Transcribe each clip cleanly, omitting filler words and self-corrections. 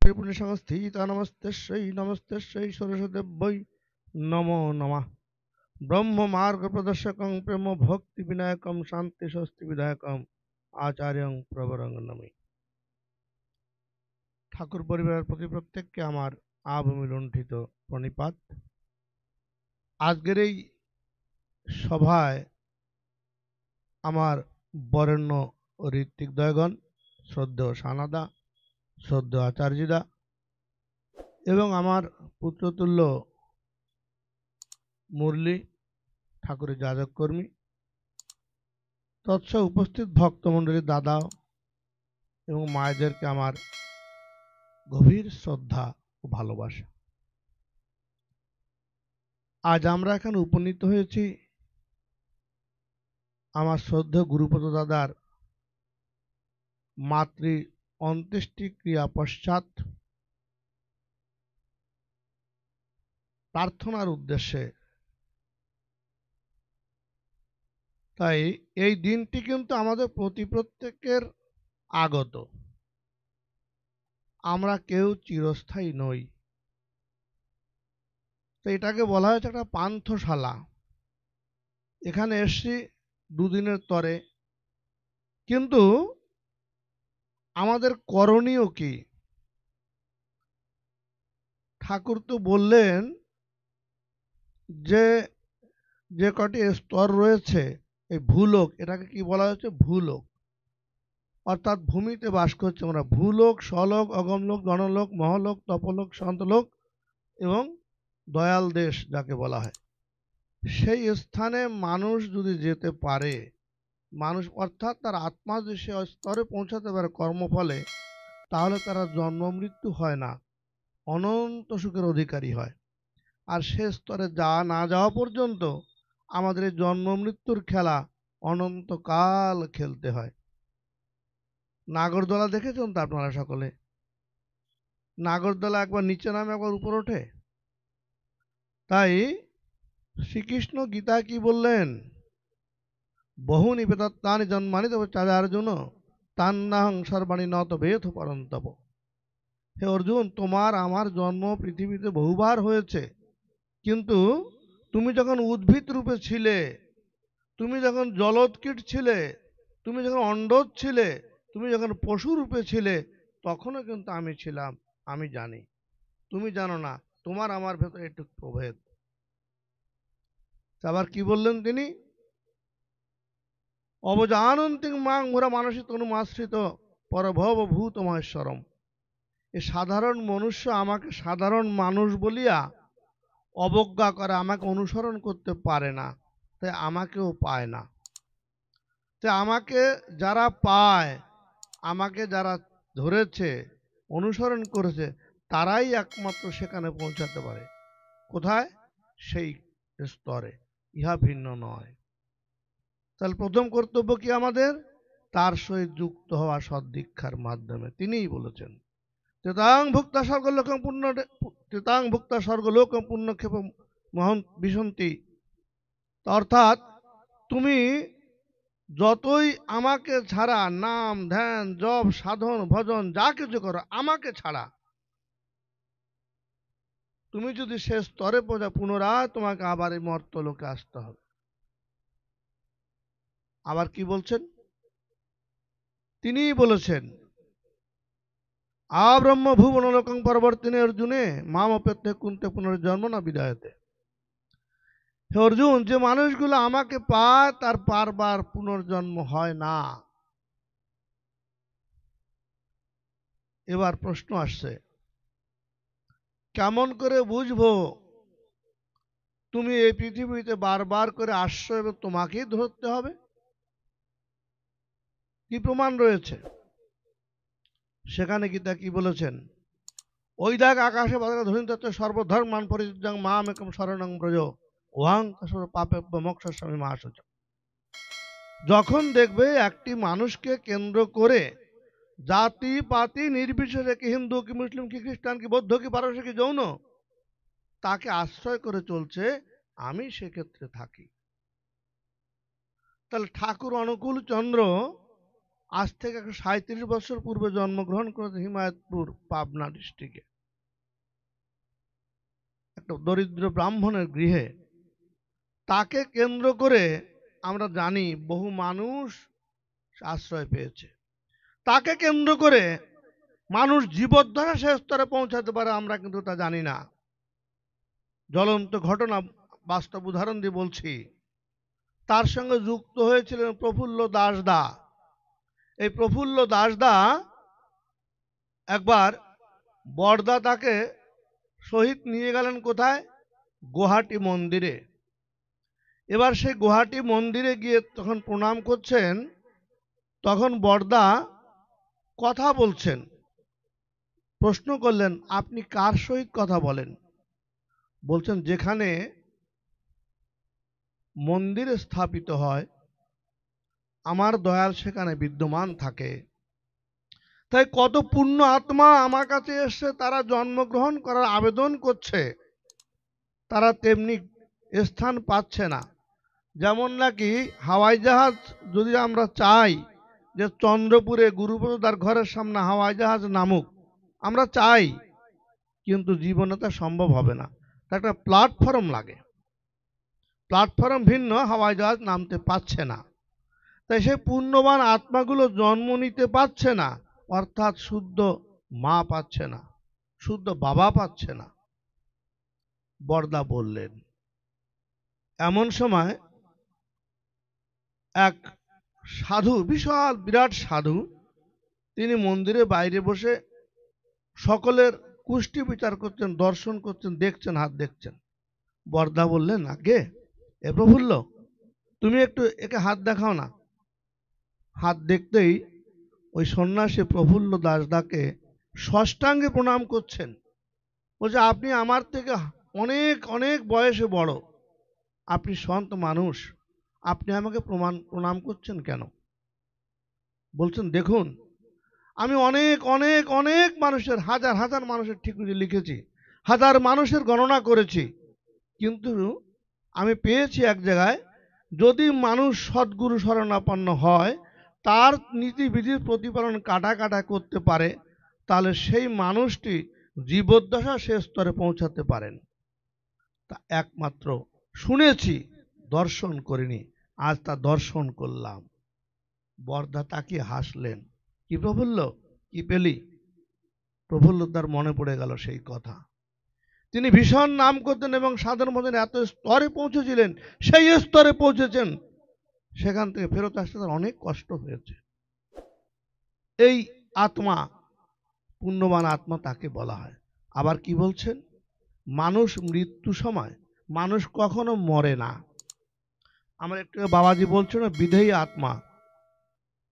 पुण्यसंस्थिता नमस्ते सरस्वतीदेव्यै नमो नमः। ब्रह्म मार्ग प्रदर्शकं प्रेम भक्ति विनायकं शांति स्वस्ति विधायकं आचार्यं प्रवरं नमि। ठाकुर परिवार प्रति प्रत्येकকে আমার আবমিলুণ্ঠিত প্রণিপাত। আজকের এই সভায় আমার বরেণ্য ঋত্বিকদ্বয়গণ, শ্রদ্ধেয় সানাদা, শ্রদ্ধেয় আচার্যদা এবং আমার পুত্রতুল্য মুরলী ঠাকুরের যাজক কর্মী তৎসহ উপস্থিত ভক্তমণ্ডলীর দাদা এবং মায়েদেরকে আমার গভীর শ্রদ্ধা ও ভালোবাসা। আজ আমরা এখানে উপনীত হয়েছি আমার শ্রদ্ধেয় গুরুপদ দাদার মাতৃ অন্ত্যেষ্টি ক্রিয়া পশ্চাৎ প্রার্থনার উদ্দেশ্যে। তাই এই দিনটি কিন্তু আমাদের প্রত্যেকের আগত। আমরা কেউ চিরস্থায়ী নই। তো এটাকে বলা হয়েছে একটা পান্থশালা। এখানে এসছি দুদিনের তরে, কিন্তু আমাদের করণীয় কি? ঠাকুর তো বললেন যে যে কটি স্তর রয়েছে এই ভূলোক, এটাকে কি বলা হচ্ছে? ভূলোক, অর্থাৎ ভূমিতে বাস করছে আমরা। ভূলোক, স্বলোক, অগমলোক, গণলোক, মহলোক, তপলোক, সন্তলোক এবং দয়াল দেশ যাকে বলা হয়, সেই স্থানে মানুষ যদি যেতে পারে, মানুষ অর্থাৎ তার আত্মা যদি সে স্তরে পৌঁছাতে পারে কর্মফলে, তাহলে তারা জন্ম মৃত্যু হয় না, অনন্ত সুখের অধিকারী হয়। আর সে স্তরে না যাওয়া পর্যন্ত আমাদের এই জন্ম মৃত্যুর খেলা অনন্তকাল খেলতে হয়। নাগরদোলা দেখেছেন তো আপনারা সকলে? নাগরদোলা একবার নিচে নামে একবার উপর ওঠে। তাই শ্রীকৃষ্ণ গীতা কি বললেন? বহু নিবেদত্তানি জন্মানি তবে চার্জুন তান্নাহং সর্বাণি নত বেথ পরন্তপ। হে অর্জুন, তোমার আমার জন্ম পৃথিবীতে বহুবার হয়েছে, কিন্তু তুমি যখন উদ্ভিদ রূপে ছিলে, তুমি যখন জলৎকীট ছিলে, তুমি যখন অণ্ডজ ছিলে, তুমি যখন পশু রূপে ছিলে, তখনও কিন্তু আমি ছিলাম। আমি জানি, তুমি জানো না। তোমার আমার ভেতরে একটু প্রভেদ। আবার কি বললেন তিনি? অবজানন্তিং মাং মুরা মানসিক তনুমাশ্রিত পরভব ভূত মহেশ্বরম। এ সাধারণ মনুষ্য আমাকে সাধারণ মানুষ বলিয়া অবজ্ঞা করে, আমাকে অনুসরণ করতে পারে না, তাই আমাকেও পায় না। তাই আমাকে যারা পায়, আমাকে যারা ধরেছে, অনুসরণ করেছে, তারাই একমাত্র সেখানে পৌঁছাতে পারে। কোথায়? সেই স্তরে, ইহা ভিন্ন নয়। তাহলে প্রথম কর্তব্য কি আমাদের? তার সহিত যুক্ত হওয়া সদ্দীক্ষার মাধ্যমে। তিনিই বলেছেন তেতাং ভুক্তা স্বর্গলোকং পুণ্য তেতাং ভুক্তা স্বর্গলোকং পুণ্যক্ষেপ মহন বিশন্তি। অর্থাৎ তুমি যতই আমাকে ছাড়া নাম ধ্যান জপ সাধন ভজন যা কিছু করো, আমাকে ছাড়া তুমি যদি সে স্তরে পৌঁছা, পুনরায় তোমাকে আবার এই মর্তলোকে আসতে হবে। আবার কি বলছেন? তিনিই বলেছেন আব্রহ্ম ভুবনলোকং পরবর্তিনে অর্জুনে মাম অপেত্য কুন্তে পুনর্জন্ম না বিদায়তে। হে অর্জুন, যে মানুষগুলো আমাকে পায় তার বারবার পুনর্জন্ম হয় না। এবার প্রশ্ন আসছে, কেমন করে বুঝবো তুমি এই পৃথিবীতে বারবার করে আসছো এবং তোমাকেই ধরতে হবে? কি প্রমাণ রয়েছে? সেখানে গীতা কি বলেছেন? ওই দেখ আকাশে বাতাসে ধ্বনিত সর্বধর্মান পরিত্যাজ্য মাম একম শরণং ব্রজ ওয়াং পাপেভ্য মোক্ষামি মহাসুচ। যখন দেখবে একটি মানুষকে কেন্দ্র করে জাতি পাতি নির্বিশেষে, কি হিন্দু কি মুসলিম কি খ্রিস্টান কি বৌদ্ধ কি পারসী কি জৈন, তাকে আশ্রয় করে চলছে, আমি সেক্ষেত্রে থাকি। তাহলে ঠাকুর অনুকূল চন্দ্র আজ থেকে 137 বছর পূর্বে জন্মগ্রহণ করেছে হিমায়তপুর, পাবনা ডিস্ট্রিক্টে, একটা দরিদ্র ব্রাহ্মণের গৃহে। তাকে কেন্দ্র করে আমরা জানি বহু মানুষ আশ্রয় পেয়েছে। তাকে কেন্দ্র করে মানুষ জীবদ্দশা শেষ স্তরে পৌঁছাতে পারে, আমরা কিন্তু তা জানি না। জ্বলন্ত ঘটনা, বাস্তব উদাহরণ দিয়ে বলছি। তার সঙ্গে যুক্ত হয়েছিলেন প্রফুল্ল দাসদা। এই প্রফুল্ল দাসদা একবার বরদা তাকে সহিত নিয়ে গেলেন কোথায়? গুয়াহাটি মন্দিরে। এবার সেই গুয়াহাটি মন্দিরে গিয়ে তখন প্রণাম করছেন, তখন বরদা কথা বলছেন। প্রশ্ন করলেন, আপনি কার সহিত কথা বলেন? বলছেন, যেখানে মন্দির স্থাপিত হয় আমার দয়াল সেখানে বিদ্যমান থাকে। তাই কত পুণ্য আত্মা আমার কাছে এসে তারা জন্মগ্রহণ করার আবেদন করছে, তারা তেমনি স্থান পাচ্ছে না। যেমন নাকি হাওয়াই জাহাজ যদি আমরা চাই যে চন্দ্রপুরে গুরুপদদার ঘরের সামনে হাওয়াই জাহাজ নামুক, আমরা চাই, কিন্তু জীবনে তা সম্ভব হবে না। একটা প্ল্যাটফর্ম লাগে, প্ল্যাটফর্ম ভিন্ন, হাওয়াই জাহাজ নামতে পারছে না। তাই সেই পুণ্যবান আত্মাগুলো জন্ম নিতে পারছে না, অর্থাৎ শুদ্ধ মা পাচ্ছে না, শুদ্ধ বাবা পাচ্ছে না। বরদা বললেন। এমন সময় এক সাধু, বিশাল বিরাট সাধু, তিনি মন্দিরে বাইরে বসে সকলের কুষ্টি বিচার করছেন, দর্শন করছেন, দেখছেন, হাত দেখছেন। বরদা বললেন, আগে এ প্রফুল্ল, তুমি একটু একে হাত দেখাও না। হাত দেখতেই ওই সন্ন্যাসী প্রফুল্ল দাসদাকে ষষ্ঠাঙ্গে প্রণাম করছেন। বলছে, আপনি আমার থেকে অনেক অনেক বয়সে বড়, আপনি সন্ত মানুষ, আপনি আমাকে প্রণাম করছেন কেন? বলছেন, দেখুন, আমি অনেক অনেক অনেক মানুষের, হাজার হাজার মানুষের ঠিকুজি লিখেছি, হাজার মানুষের গণনা করেছি, কিন্তু আমি পেয়েছি এক জায়গায়, যদি মানুষ সদ্গুরু শরণাপন্ন হয়, তার নীতিবিধির প্রতিপালন কাটা কাটা করতে পারে, তাহলে সেই মানুষটি জীবদ্দশা শেষ স্তরে পৌঁছাতে পারেন। তা একমাত্র শুনেছি, দর্শন করিনি, আজ তা দর্শন করলাম। বরদা তাকিয়ে হাসলেন। কি প্রফুল্ল, কি পেলি? প্রফুল্লতার মনে পড়ে গেল সেই কথা। তিনি ভীষণ নাম করতেন এবং সাধন ভজন এত স্তরে পৌঁছেছিলেন, সেই স্তরে পৌঁছেছেন, সেখান থেকে ফেরত আসতে তার অনেক কষ্ট হয়েছে। এই আত্মা, পুণ্যবান আত্মা তাকে বলা হয়। আবার কি বলছেন? মানুষ মৃত্যু সময়, মানুষ কখনো মরে না। আমার একটু বাবাজি বলছিল না, বিদেহী আত্মা,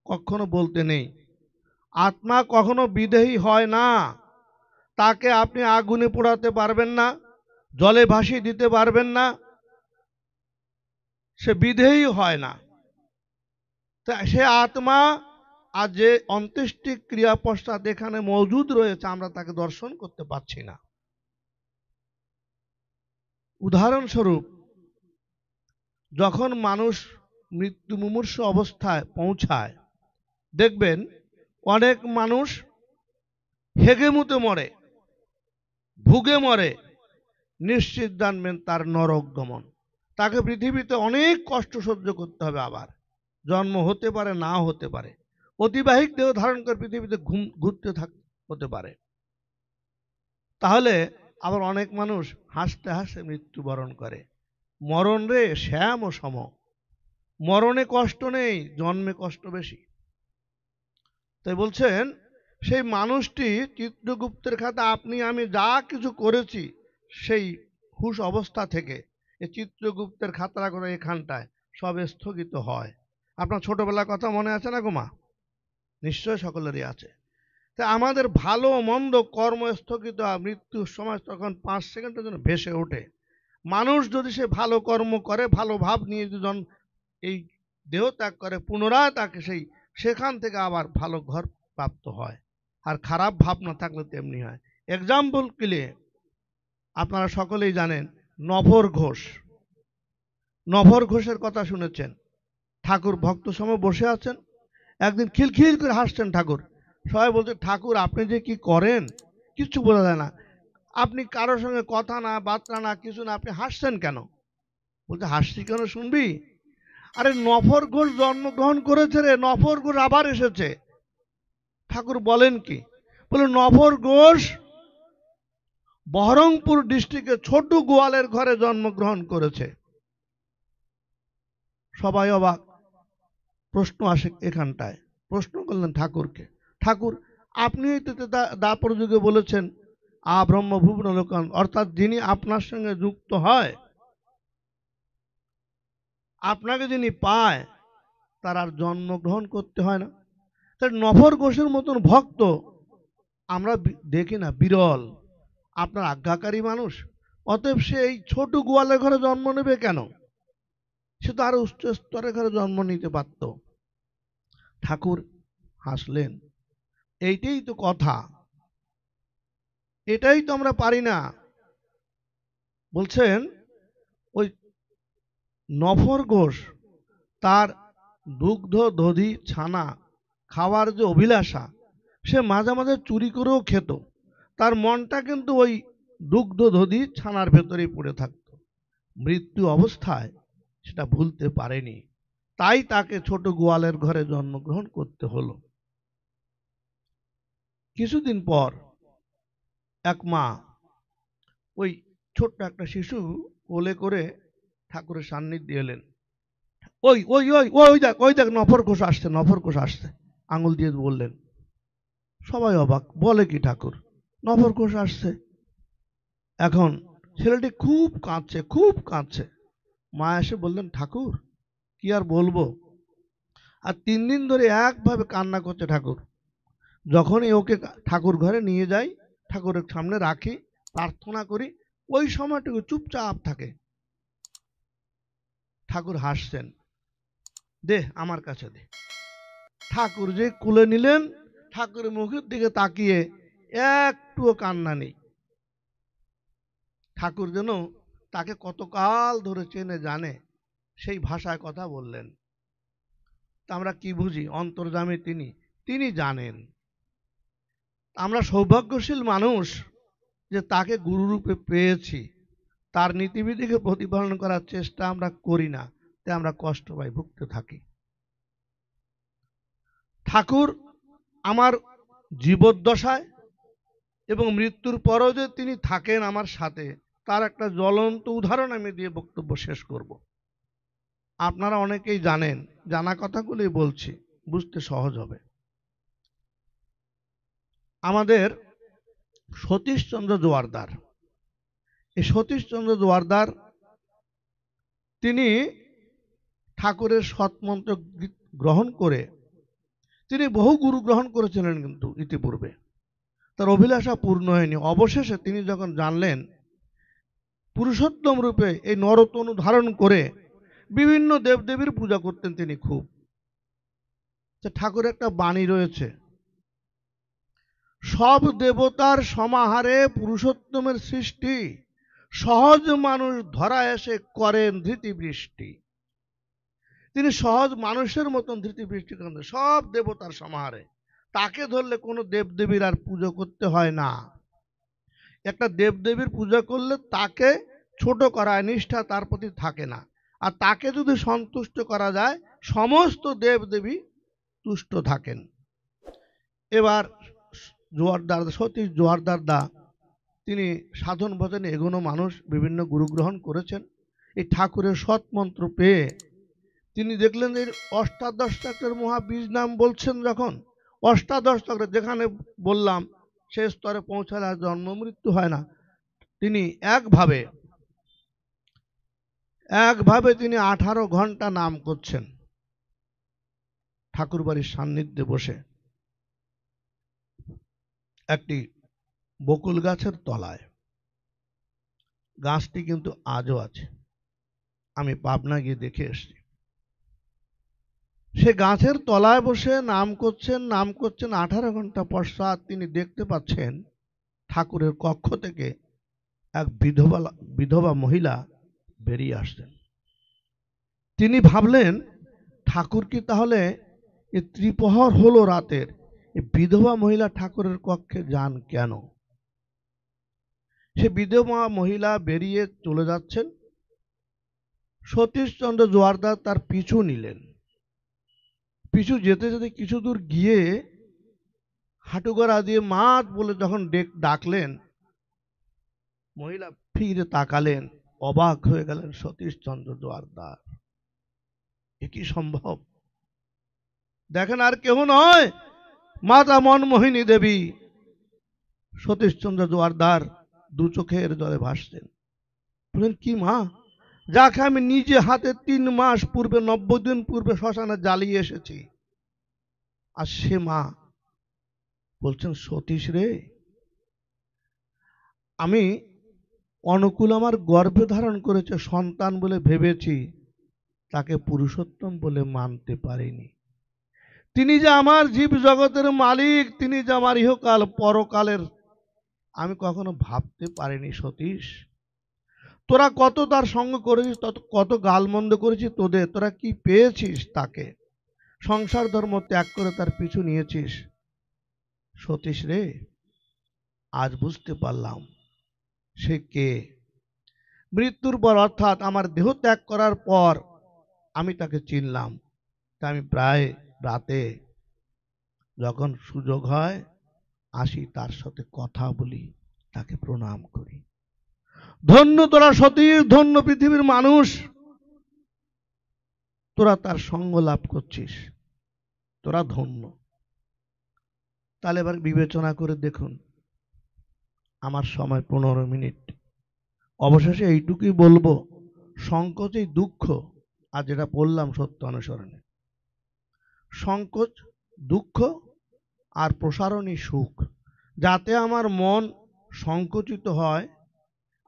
কখনো বলতে নেই। আত্মা কখনো বিদেহী হয় না। তাকে আপনি আগুনে পোড়াতে পারবেন না, জলে ভাসিয়ে দিতে পারবেন না, সে বিদেহী হয় না। সে আত্মা আজ যে অন্ত্যেষ্টি ক্রিয়া পশ্চাৎ এখানে মজুদ রয়েছে, আমরা তাকে দর্শন করতে পারছি না। উদাহরণস্বরূপ, যখন মানুষ মৃত্যু মুমূর্ষু অবস্থায় পৌঁছায়, দেখবেন অনেক মানুষ হেগেমুতে মরে, ভুগে মরে, নিশ্চিত জানবেন তার নরক গমন। তাকে পৃথিবীতে অনেক কষ্ট সহ্য করতে হবে, আবার জন্ম হতে পারে, না হতে পারে, অতিবাহিক দেহ ধারণ করে পৃথিবীতে ঘুরতে হতে পারে। তাহলে আবার অনেক মানুষ হাসতে হাসতে মৃত্যুবরণ করে। মরণ রে শ্যাম ও সম, মরণে কষ্ট নেই, জন্মে কষ্ট বেশি। তাই বলছেন, সেই মানুষটি চিত্রগুপ্তের খাতা আপনি আমি যা কিছু করেছি, সেই হুশ অবস্থা থেকে এই চিত্রগুপ্তের খাতা করে এখানটায় সব স্থগিত হয়। আপনার ছোটবেলার কথা মনে আছে না গোমা? নিশ্চয় সকলেরই আছে। তাই আমাদের ভালো মন্দ কর্ম স্থগিত হয়, মৃত্যুর সময় তখন 5 সেকেন্ডের জন্য ভেসে ওঠে। মানুষ যদি সে ভালো কর্ম করে, ভালো ভাব নিয়ে যদি এই দেহ ত্যাগ করে, পুনরায় তাকে সেখান থেকে আবার ভালো ঘর প্রাপ্ত হয়। আর খারাপ ভাব না থাকলে তেমনি হয়। এক্সাম্পল কিলে আপনারা সকলেই জানেন নভর ঘোষ। নভর ঘোষের কথা শুনেছেন। ঠাকুর ভক্ত সম বসে আছেন, একদিন খিলখিল করে হাসছেন ঠাকুর। সবাই বলছে, ঠাকুর আপনি যে কি করেন কিচ্ছু বোঝা যায় না, আপনি কারোর সঙ্গে কথা না বার্তা না কিছু না, আপনি হাসছেন কেন? বলছে, হাসছি কেন শুনবি? আরে নফর ঘোষ জন্মগ্রহণ করেছে রে, নফর ঘোষ আবার এসেছে। ঠাকুর বলেন কি? বলে, নফর ঘোষ বহরমপুর ডিস্ট্রিক্টে ছোট গোয়ালের ঘরে জন্মগ্রহণ করেছে। সবাই অবাক। প্রশ্ন আসে এখানটায়, প্রশ্ন করলেন ঠাকুরকে, ঠাকুর আপনি তো দাপর যুগে বলেছেন আ ব্রহ্ম ভুবন লোকান, অর্থাৎ যিনি আপনার সঙ্গে যুক্ত হয়, আপনাকে যিনি পায়, তার আর জন্মগ্রহণ করতে হয় না। তাই নফর ঘোষের মতন ভক্ত আমরা দেখি না, বিরল। আপনার আজ্ঞাকারী মানুষ, অতএব সে এই ছোট গোয়ালের ঘরে জন্ম নেবে কেন? সে তো আরো উচ্চ স্তরের ঘরে জন্ম নিতে পারত। ঠাকুর হাসলেন, এইটাই তো কথা, এটাই তো আমরা পারি না। বলছেন, ওই নফর ঘোষ তার দুগ্ধ দধি ছানা খাওয়ার যে অভিলাষা, সে মাঝে মাঝে চুরি করেও খেত। তার মনটা কিন্তু ওই দুগ্ধ দধি ছানার ভেতরেই পড়ে থাকত। মৃত্যু অবস্থায় সেটা ভুলতে পারেনি, তাই তাকে ছোট গোয়ালের ঘরে জন্মগ্রহণ করতে হলো। কিছুদিন পর এক মা ওই ছোট্ট একটা শিশু কোলে করে ঠাকুরের সান্নিধ্যে এলেন। ওই ওই ওই ওই দেখ, ওই দেখ, নফর ঘোষ আসছে, নফর ঘোষ আসছে, আঙুল দিয়ে বললেন। সবাই অবাক, বলে কি ঠাকুর, নফর ঘোষ আসছে? এখন ছেলেটি খুব কাঁদছে, খুব কাঁদছে। মা এসে বললেন, ঠাকুর কি আর বলবো, আর 3 দিন ধরে একভাবে কান্না করছে ঠাকুর। যখনই ওকে ঠাকুর ঘরে নিয়ে যাই, ঠাকুরের সামনে রাখি, প্রার্থনা করি, ওই সময়টুকু চুপচাপ থাকে। ঠাকুর হাসছেন, দে আমার কাছে দে। ঠাকুর যে কুলে নিলেন, ঠাকুরের মুখের দিকে তাকিয়ে একটুও কান্না নেই। ঠাকুর যেন তাকে কতকাল ধরে চেনে জানে, সেই ভাষায় কথা বললেন। তা আমরা কি বুঝি, অন্তর্যামী তিনি, তিনি জানেন। আমরা সৌভাগ্যশীল মানুষ যে তাকে গুরুরূপে পেয়েছি। তার নীতিবিধিকে প্রতিপালন করার চেষ্টা আমরা করি না, তাই আমরা কষ্ট পাই, ভুগতে থাকি। ঠাকুর আমার জীবদ্দশায় এবং মৃত্যুর পরেও যে তিনি থাকেন আমার সাথে, তার একটা জ্বলন্ত উদাহরণ আমি দিয়ে বক্তব্য শেষ করব। আপনারা অনেকেই জানেন, জানা কথাগুলোই বলছি, বুঝতে সহজ হবে। আমাদের সতীশচন্দ্র জোয়ারদার, এই সতীশচন্দ্র জোয়ারদার তিনি ঠাকুরের সৎমন্ত্র গ্রহণ করে তিনি বহু গুরু গ্রহণ করেছিলেন, কিন্তু ইতিপূর্বে তার অভিলাষা পূর্ণ হয়নি। অবশেষে তিনি যখন জানলেন পুরুষোত্তম রূপে এই নরতনু ধারণ করে বিভিন্ন দেবদেবীর পূজা করতেন তিনি খুব। ঠাকুরের একটা বাণী রয়েছে, সব দেবতার সমাহারে পুরুষোত্তমের সৃষ্টি, সহজ মানুষ ধরা এসে করেন ধৃতিবৃষ্টি। তিনি সহজ মানুষের মতন ধৃতিবৃষ্টি করেন সব দেবতার সমাহারে। তাকে ধরলে কোনো দেবদেবীর আর পুজো করতে হয় না। একটা দেবদেবীর পূজা করলে তাকে ছোট করায়, নিষ্ঠা তার প্রতি থাকে না। আর তাকে যদি সন্তুষ্ট করা যায়, সমস্ত দেবদেবী তুষ্ট থাকেন। এবার জোয়ারদার, সতীশ জোয়ারদার দা, তিনি সাধন ভজনে এগোনো মানুষ, বিভিন্ন গুরু গ্রহণ করেছেন। এই ঠাকুরের সৎমন্ত্র পেয়ে তিনি দেখলেন যে অষ্টাদশ চক্রের মহাবীজ নাম বলছেন, যখন অষ্টাদশ চক্রে যেখানে বললাম সে স্তরে পৌঁছালে আর জন্ম মৃত্যু হয় না, তিনি একভাবে তিনি 18 ঘন্টা নাম করছেন ঠাকুর বাড়ির সান্নিধ্যে বসে একটি বকুল গাছের তলায়। গাছটি কিন্তু আজও আছে, আমি পাবনা গিয়ে দেখে এসেছি। সে গাছের তলায় বসে নাম করছেন 18 ঘন্টা পশ্চাৎ তিনি দেখতে পাচ্ছেন ঠাকুরের কক্ষ থেকে এক বিধবা মহিলা বেরিয়ে আসছেন। তিনি ভাবলেন, ঠাকুর কি তাহলে এ ত্রিপহর হলো রাতের, এ বিধবা মহিলা ঠাকুরের কক্ষে যান কেন? সে বিধবা মহিলা বেরিয়ে চলে যাচ্ছেন, সতীশচন্দ্র জোয়ারদার তার পিছু নিলেন। পিছু যেতে যেতে কিছু দূর গিয়ে হাঁটুগড়া দিয়ে মাত বলে যখন ডাকলেন, মহিলা ফিরে তাকালেন, অবাক হয়ে গেলেন সতীশচন্দ্র জোয়ারদার। এ কি সম্ভব? দেখেন আর কেউ নয়, মাতা মনমোহিনী দেবী। সতীশচন্দ্র জোয়ারদার দু চোখের জলে ভাসছেন। বলেন, কি মা? যাকে আমি নিজে হাতে 3 মাস পূর্বে, 90 দিন পূর্বে শ্মশানে জ্বালিয়ে এসেছি, আর সে মা বলছেন, সতীশ রে, আমি অনুকূল আমার গর্ভে ধারণ করেছে সন্তান বলে ভেবেছি, তাকে পুরুষোত্তম বলে মানতে পারিনি। তিনি যে আমার জীব জগতের মালিক, তিনি যে আমার ইহকাল পরকালের, আমি কখনো ভাবতে পারিনি সতীশ। তোরা কত তার সঙ্গ করেছিস, কত গালমন্দ করেছিস, তোরা কি পেয়েছিস? তাকে সংসার ধর্ম ত্যাগ করে তার পিছু নিয়েছিস। সতীশ রে, আজ বুঝতে পারলাম সে কে। মৃত্যুর পর, অর্থাৎ আমার দেহ ত্যাগ করার পর আমি তাকে চিনলাম। তা আমি প্রায় রাতে যখন সুযোগ হয় আসি, তার সাথে কথা বলি, তাকে প্রণাম করি। ধন্য তোরা সতীশ, ধন্য পৃথিবীর মানুষ, তোরা তার সঙ্গ লাভ করছিস, তোরা ধন্য। তাহলে এবার বিবেচনা করে দেখুন, আমার সময় 15 মিনিট। অবশেষে এইটুকুই বলবো, সংকোচই দুঃখ। আর যেটা বললাম সত্য অনুসরণে, সংকোচ দুঃখ আর প্রসারণই সুখ। যাতে আমার মন সংকুচিত হয়,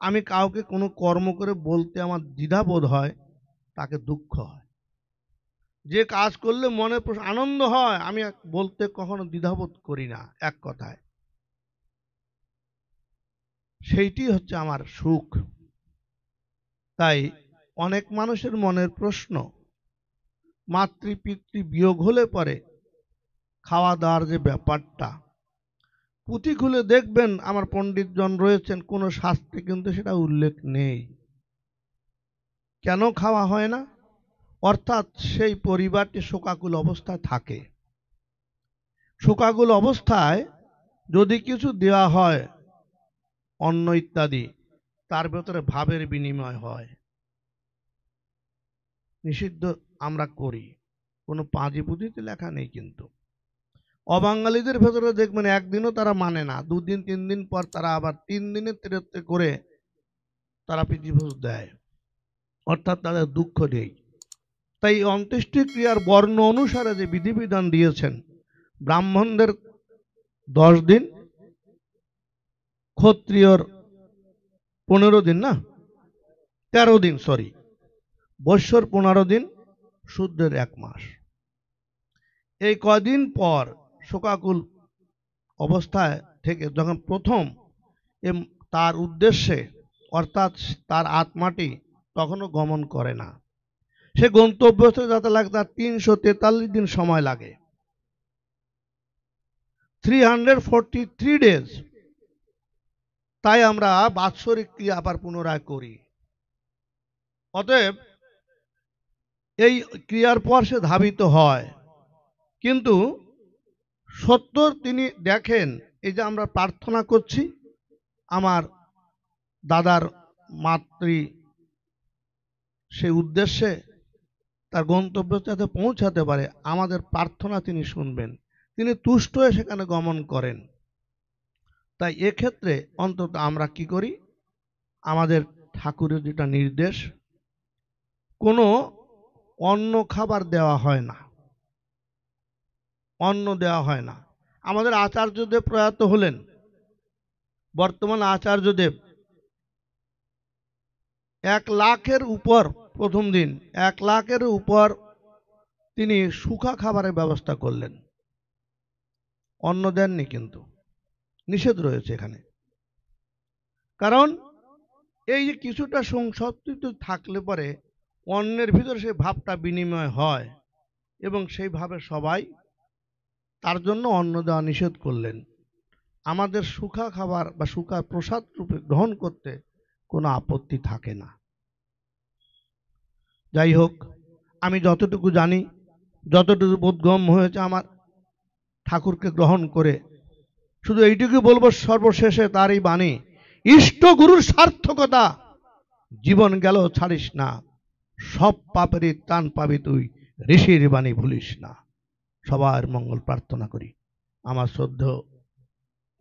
আমি কাউকে কোনো কর্ম করে বলতে আমার দ্বিধাবোধ হয়, তাকে দুঃখ হয়। যে কাজ করলে মনে আনন্দ হয়, আমি বলতে কখনো দ্বিধাবোধ করি না, এক কথায় সেইটি হচ্ছে আমার সুখ। তাই অনেক মানুষের মনের প্রশ্ন, মাতৃ পিতৃ বিয়োগ হলে পরে খাওয়া দাওয়ার যে ব্যাপারটা, পুঁথি খুলে দেখবেন আমার পণ্ডিতজন রয়েছেন, কোনো শাস্ত্রে কিন্তু সেটা উল্লেখ নেই। কেন খাওয়া হয় না? অর্থাৎ সেই পরিবারটি শোকাকুল অবস্থায় থাকে। শোকাকুল অবস্থায় যদি কিছু দেওয়া হয়, অন্ন ইত্যাদি, তার ভেতরে ভাবের বিনিময় হয়। নিষিদ্ধ আমরা করি, কোনো পাঁজি পুঁথিতে লেখা নেই। কিন্তু অবাঙালিদের ভেতরে দেখবেন একদিনও তারা মানে না, 2 দিন 3 দিন পর তারা আবার 3 দিনের তেরোতে করে তারা প্রীতিভোজ দেয়, অর্থাৎ তাদের দুঃখ নেই। তাই অন্ত্যেষ্টি ক্রিয়ার বর্ণ অনুসারে যে বিধিবিধান দিয়েছেন, ব্রাহ্মণদের 10 দিন, ক্ষত্রিয়র 15 দিন, না 13 দিন, সরি, বৈশ্যর 15 দিন, শূদ্রের 1 মাস। এই কদিন পর শোকাকুল অবস্থায় থেকে যখন প্রথম তার উদ্দেশ্যে, অর্থাৎ তার আত্মাটি তখনও গমন করে না, সে গন্তব্যস্থলে যেতে লাগে তার 343 দিন সময় লাগে, 343 ডেজ। তাই আমরা বাৎসরিক ক্রিয়া আবার পুনরায় করি। অতএব এই ক্রিয়ার পর সে ধাবিত হয়। কিন্তু সত্তর তিনি দেখেন, এই যে আমরা প্রার্থনা করছি আমার দাদার মাতৃ সেই উদ্দেশ্যে তার গন্তব্য যাতে পৌঁছাতে পারে, আমাদের প্রার্থনা তিনি শুনবেন, তিনি তুষ্ট হয়ে সেখানে গমন করেন। তাই এক্ষেত্রে অন্তত আমরা কি করি, আমাদের ঠাকুরের যেটা নির্দেশ, কোনো অন্য খাবার দেওয়া হয় না, অন্ন দেওয়া হয় না। আমাদের আচার্যদেব প্রয়াত হলেন, বর্তমান আচার্যদেব 1 লাখের উপর, প্রথম দিন 1 লাখের উপর তিনি শুখা খাবারের ব্যবস্থা করলেন, অন্ন দেননি, কিন্তু নিষেধ রয়েছে এখানে। কারণ এই যে কিছুটা সংসপ্তিত থাকলে পরে অন্যের ভিতরে সে ভাবটা বিনিময় হয়, এবং সেইভাবে সবাই তার জন্য অন্ন দেওয়া নিষেধ করলেন। আমাদের শুখা খাবার বা শুখা প্রসাদ রূপে গ্রহণ করতে কোনো আপত্তি থাকে না। যাই হোক, আমি যতটুকু জানি, যতটুকু বোধগম্য হয়েছে আমার ঠাকুরকে গ্রহণ করে, শুধু এইটুকু বলবো সর্বশেষে তার এই বাণী, ইষ্ট গুরুর সার্থকতা, জীবন গেল ছাড়িস না, সব পাপেরই ত্রাণ পাবি তুই, ঋষির বাণী ভুলিস না। সবার মঙ্গল প্রার্থনা করি। আমার শ্রদ্ধেয়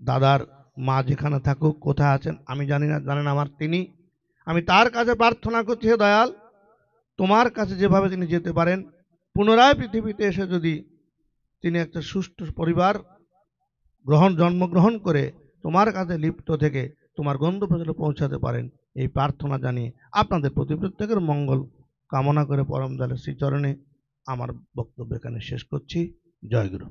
দাদার মা যেখানে থাকুক, কোথায় আছেন আমি জানি না, জানেন আমার তিনি, আমি তার কাছে প্রার্থনা করছি, হে দয়াল, তোমার কাছে যেভাবে তিনি যেতে পারেন, পুনরায় পৃথিবীতে এসে যদি তিনি একটা সুষ্ঠু পরিবার জন্মগ্রহণ করে তোমার কাছে লিপ্ত থেকে তোমার গন্তব্যে পৌঁছাতে পারেন, এই প্রার্থনা জানিয়ে আপনাদের প্রতি প্রত্যেকের মঙ্গল কামনা করে পরম দয়ালের শ্রীচরণে আমার বক্তব্য এখানে শেষ করছি। জয় গুরু।